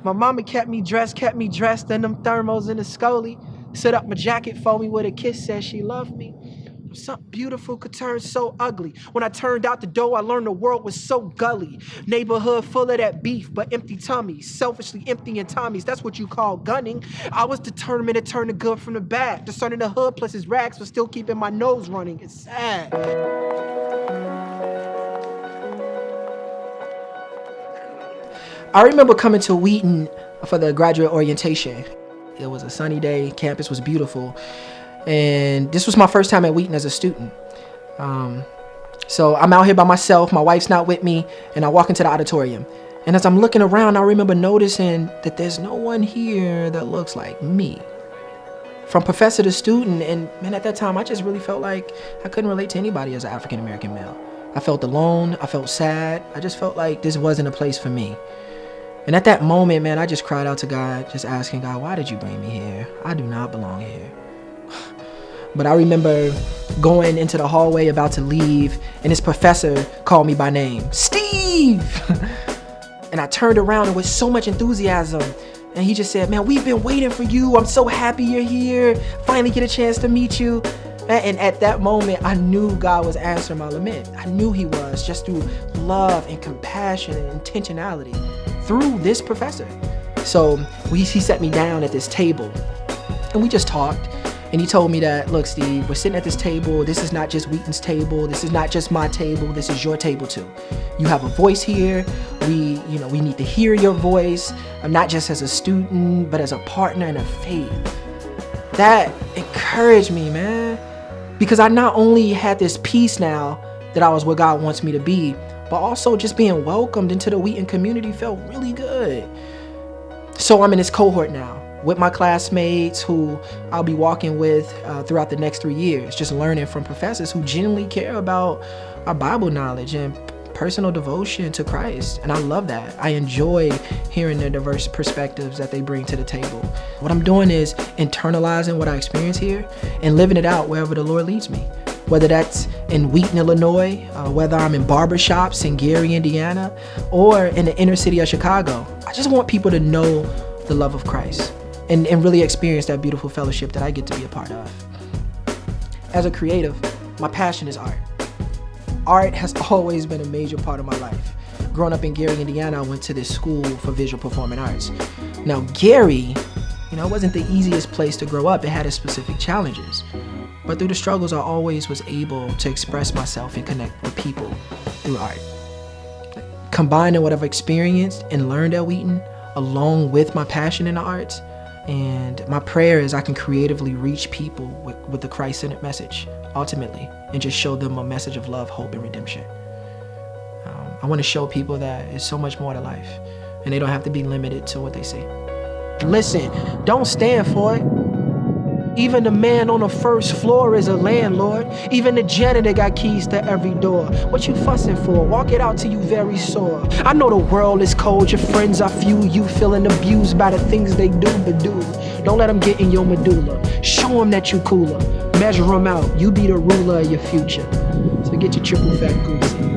My mama kept me dressed in them thermals and the Scully. Set up my jacket for me with a kiss, said she loved me. Something beautiful could turn so ugly. When I turned out the door, I learned the world was so gully. Neighborhood full of that beef, but empty tummies. Selfishly emptying Tommies, that's what you call gunning. I was determined to turn the good from the bad. Discerning the hood plus his rags, but still keeping my nose running. It's sad. I remember coming to Wheaton for the graduate orientation. It was a sunny day, campus was beautiful. And this was my first time at Wheaton as a student. So I'm out here by myself, my wife's not with me, and I walk into the auditorium. And as I'm looking around, I remember noticing that there's no one here that looks like me. From professor to student, and man, at that time, I just really felt like I couldn't relate to anybody as an African-American male. I felt alone, I felt sad, I just felt like this wasn't a place for me. And at that moment, man, I just cried out to God, just asking God, why did you bring me here? I do not belong here. But I remember going into the hallway about to leave, and this professor called me by name, Steve! And I turned around and with so much enthusiasm, and he just said, man, we've been waiting for you. I'm so happy you're here. Finally get a chance to meet you. And at that moment, I knew God was answering my lament. I knew he was, just through love and compassion and intentionality through this professor. So he set me down at this table, and we just talked. And he told me that, look, Steve, we're sitting at this table. This is not just Wheaton's table. This is not just my table. This is your table too. You have a voice here. We need to hear your voice. Not just as a student, but as a partner in a faith. That encouraged me, man. Because I not only had this peace now that I was where God wants me to be, but also just being welcomed into the Wheaton community felt really good. So I'm in this cohort now with my classmates who I'll be walking with throughout the next 3 years, just learning from professors who genuinely care about our Bible knowledge and personal devotion to Christ. And I love that. I enjoy hearing their diverse perspectives that they bring to the table. What I'm doing is internalizing what I experience here and living it out wherever the Lord leads me. Whether that's in Wheaton, Illinois, whether I'm in barbershops in Gary, Indiana, or in the inner city of Chicago. I just want people to know the love of Christ and really experience that beautiful fellowship that I get to be a part of. As a creative, my passion is art. Art has always been a major part of my life. Growing up in Gary, Indiana, I went to this school for visual performing arts. Now, Gary, it wasn't the easiest place to grow up. It had its specific challenges. But through the struggles, I always was able to express myself and connect with people through art. Combining what I've experienced and learned at Wheaton, along with my passion in the arts, and my prayer is I can creatively reach people with the Christ-centered message, ultimately, and just show them a message of love, hope, and redemption. I want to show people that there's so much more to life, and they don't have to be limited to what they see. Listen, don't stand for it. Even the man on the first floor is a landlord. Even the janitor got keys to every door. What you fussing for? Walk it out till you very sore. I know the world is cold, your friends are few. You feeling abused by the things they do, but do. Don't let them get in your medulla. Show them that you cooler. Measure them out. You be the ruler of your future. So get your triple fat goose.